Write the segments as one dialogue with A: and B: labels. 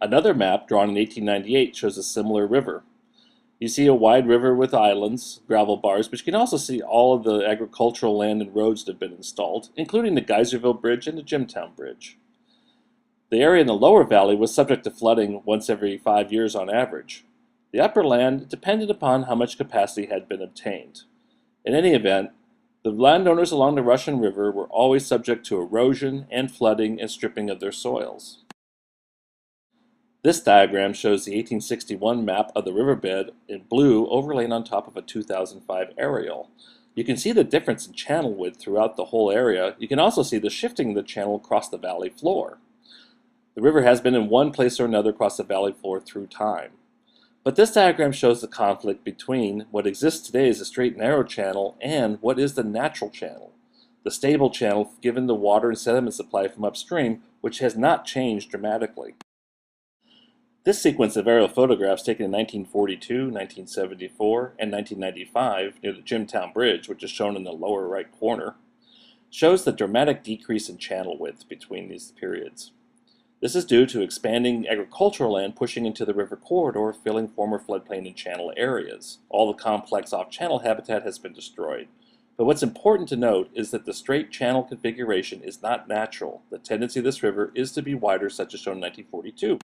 A: Another map drawn in 1898 shows a similar river. You see a wide river with islands, gravel bars, but you can also see all of the agricultural land and roads that have been installed, including the Geyserville Bridge and the Jimtown Bridge. The area in the lower valley was subject to flooding once every 5 years on average. The upper land depended upon how much capacity had been obtained. In any event, the landowners along the Russian River were always subject to erosion and flooding and stripping of their soils. This diagram shows the 1861 map of the riverbed in blue overlaid on top of a 2005 aerial. You can see the difference in channel width throughout the whole area. You can also see the shifting of the channel across the valley floor. The river has been in one place or another across the valley floor through time. But this diagram shows the conflict between what exists today as a straight narrow channel and what is the natural channel, the stable channel given the water and sediment supply from upstream, which has not changed dramatically. This sequence of aerial photographs taken in 1942, 1974, and 1995 near the Jimtown Bridge, which is shown in the lower right corner, shows the dramatic decrease in channel width between these periods. This is due to expanding agricultural land pushing into the river corridor, filling former floodplain and channel areas. All the complex off-channel habitat has been destroyed. But what's important to note is that the straight channel configuration is not natural. The tendency of this river is to be wider, such as shown in 1942.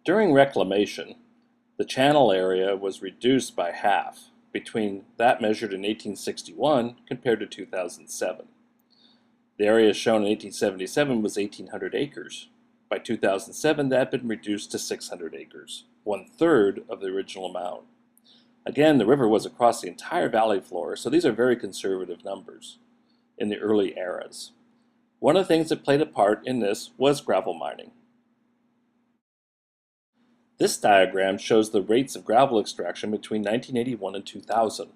A: During reclamation, the channel area was reduced by half between that measured in 1861 compared to 2007. The area shown in 1877 was 1,800 acres. By 2007, that had been reduced to 600 acres, 1/3 of the original amount. Again, the river was across the entire valley floor, so these are very conservative numbers in the early eras. One of the things that played a part in this was gravel mining. This diagram shows the rates of gravel extraction between 1981 and 2000.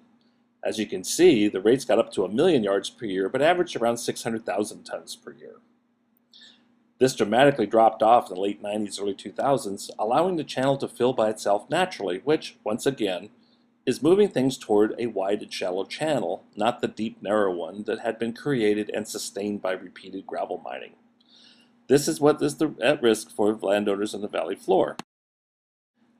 A: As you can see, the rates got up to 1,000,000 yards per year, but averaged around 600,000 tons per year. This dramatically dropped off in the late 90s, early 2000s, allowing the channel to fill by itself naturally, which, once again, is moving things toward a wide and shallow channel, not the deep, narrow one that had been created and sustained by repeated gravel mining. This is what is at risk for landowners on the valley floor.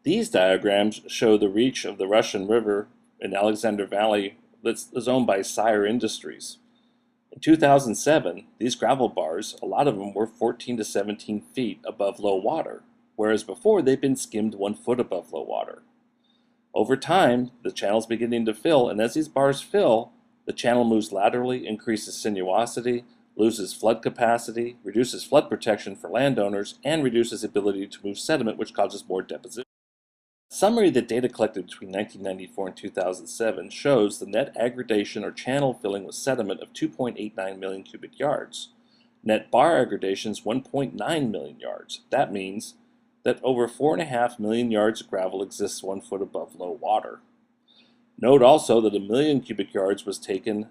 A: These diagrams show the reach of the Russian River in Alexander Valley that is owned by Sire Industries. In 2007, these gravel bars, a lot of them were 14 to 17 feet above low water, whereas before they'd been skimmed 1 foot above low water. Over time, the channel's beginning to fill, and as these bars fill, the channel moves laterally, increases sinuosity, loses flood capacity, reduces flood protection for landowners, and reduces ability to move sediment, which causes more deposition. A summary of the data collected between 1994 and 2007 shows the net aggradation or channel filling with sediment of 2.89 million cubic yards. Net bar aggradation is 1.9 million yards. That means that over 4.5 million yards of gravel exists 1 foot above low water. Note also that 1 million cubic yards was taken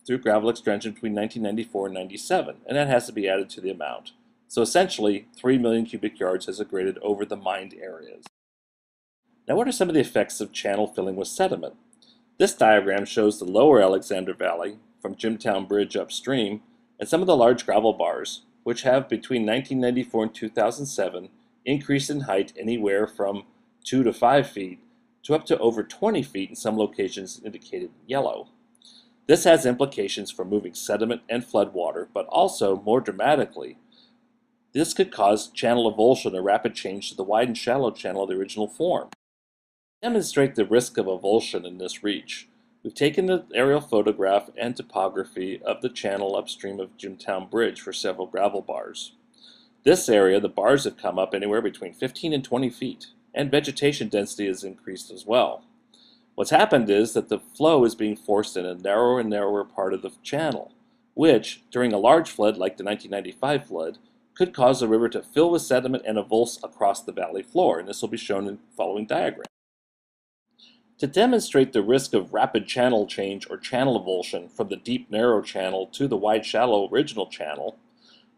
A: through gravel extraction between 1994 and 97, and that has to be added to the amount. So essentially, 3 million cubic yards has aggraded over the mined areas. Now, what are some of the effects of channel filling with sediment? This diagram shows the lower Alexander Valley from Jimtown Bridge upstream and some of the large gravel bars, which have between 1994 and 2007 increased in height anywhere from 2 to 5 feet to up to over 20 feet in some locations indicated in yellow. This has implications for moving sediment and floodwater, but also, more dramatically, this could cause channel avulsion, a rapid change to the wide and shallow channel of the original form. To demonstrate the risk of avulsion in this reach, we've taken the aerial photograph and topography of the channel upstream of Jimtown Bridge for several gravel bars. This area, the bars have come up anywhere between 15 and 20 feet, and vegetation density has increased as well. What's happened is that the flow is being forced in a narrower and narrower part of the channel, which, during a large flood like the 1995 flood, could cause the river to fill with sediment and avulse across the valley floor, and this will be shown in the following diagram. To demonstrate the risk of rapid channel change or channel avulsion from the deep narrow channel to the wide shallow original channel,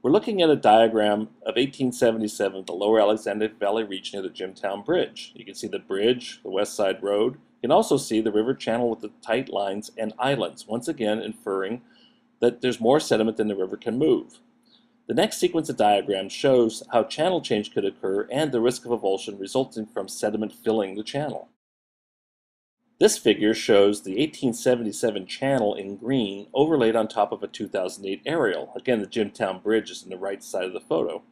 A: we're looking at a diagram of 1877 of the lower Alexander Valley reach near the Jimtown Bridge. You can see the bridge, the West Side Road. You can also see the river channel with the tight lines and islands, once again inferring that there's more sediment than the river can move. The next sequence of diagrams shows how channel change could occur and the risk of avulsion resulting from sediment filling the channel. This figure shows the 1877 channel in green overlaid on top of a 2008 aerial. Again, the Jimtown Bridge is in the right side of the photo.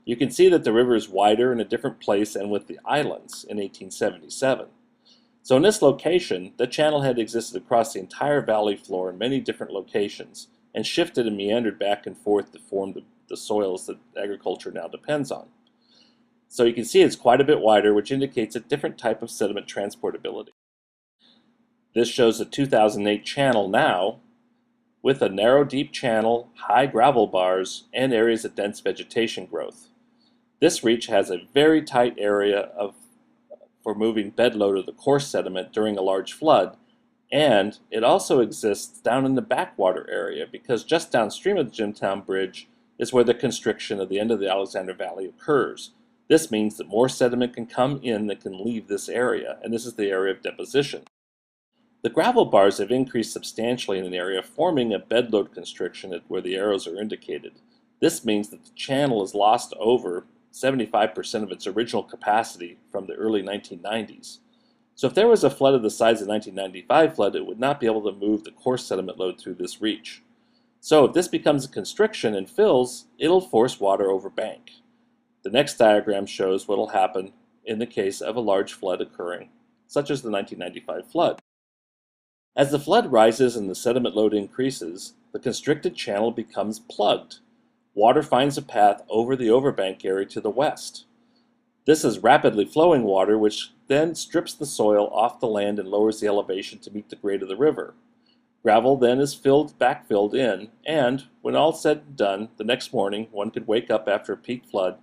A: You can see that the river is wider in a different place and with the islands in 1877. So in this location, the channel had existed across the entire valley floor in many different locations and shifted and meandered back and forth to form the soils that agriculture now depends on. So you can see it's quite a bit wider, which indicates a different type of sediment transportability. This shows the 2008 channel now with a narrow, deep channel, high gravel bars, and areas of dense vegetation growth. This reach has a very tight area for moving bedload of the coarse sediment during a large flood, and it also exists down in the backwater area because just downstream of the Jimtown Bridge is where the constriction of the end of the Alexander Valley occurs. This means that more sediment can come in than can leave this area, and this is the area of deposition. The gravel bars have increased substantially in an area, forming a bedload constriction at where the arrows are indicated. This means that the channel has lost over 75% of its original capacity from the early 1990s. So if there was a flood of the size of the 1995 flood, it would not be able to move the coarse sediment load through this reach. So if this becomes a constriction and fills, it'll force water over bank. The next diagram shows what will happen in the case of a large flood occurring, such as the 1995 flood. As the flood rises and the sediment load increases, the constricted channel becomes plugged. Water finds a path over the overbank area to the west. This is rapidly flowing water, which then strips the soil off the land and lowers the elevation to meet the grade of the river. Gravel then is backfilled in, and when all said and done, the next morning one could wake up after a peak flood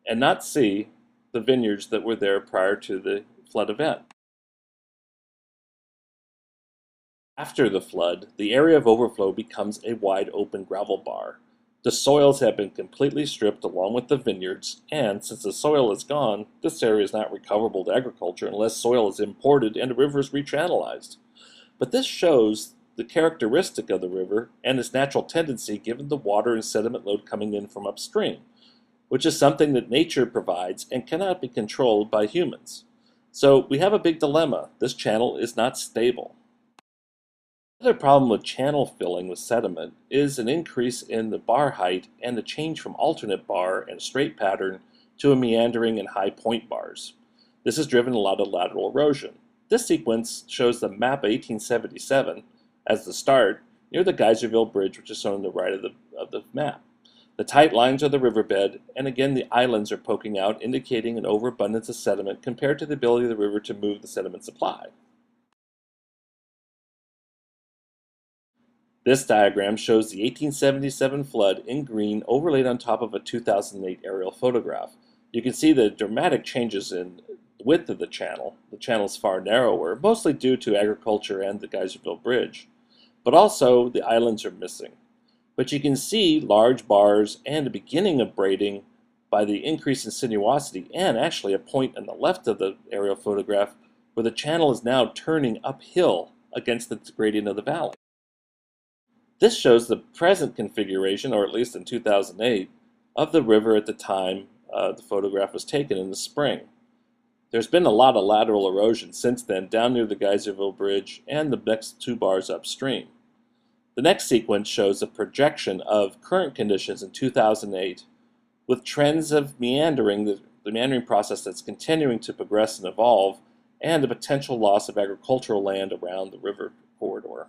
A: and not see the vineyards that were there prior to the flood event. After the flood, the area of overflow becomes a wide open gravel bar. The soils have been completely stripped along with the vineyards, and since the soil is gone, this area is not recoverable to agriculture unless soil is imported and the river is rechannelized. But this shows the characteristic of the river and its natural tendency given the water and sediment load coming in from upstream, which is something that nature provides and cannot be controlled by humans. So we have a big dilemma. This channel is not stable. Another problem with channel filling with sediment is an increase in the bar height and the change from alternate bar and straight pattern to a meandering and high point bars. This has driven a lot of lateral erosion. This sequence shows the map of 1877 as the start near the Geyserville Bridge, which is shown on the right of the map. The tight lines are the riverbed, and again the islands are poking out, indicating an overabundance of sediment compared to the ability of the river to move the sediment supply. This diagram shows the 1877 flood in green overlaid on top of a 2008 aerial photograph. You can see the dramatic changes in the width of the channel. The channel is far narrower, mostly due to agriculture and the Geyserville Bridge. But also, the islands are missing. But you can see large bars and a beginning of braiding by the increase in sinuosity, and actually a point on the left of the aerial photograph where the channel is now turning uphill against the gradient of the valley. This shows the present configuration, or at least in 2008, of the river at the time the photograph was taken in the spring. There's been a lot of lateral erosion since then down near the Geyserville Bridge and the next two bars upstream. The next sequence shows a projection of current conditions in 2008 with trends of meandering, the meandering process that's continuing to progress and evolve, and the potential loss of agricultural land around the river corridor.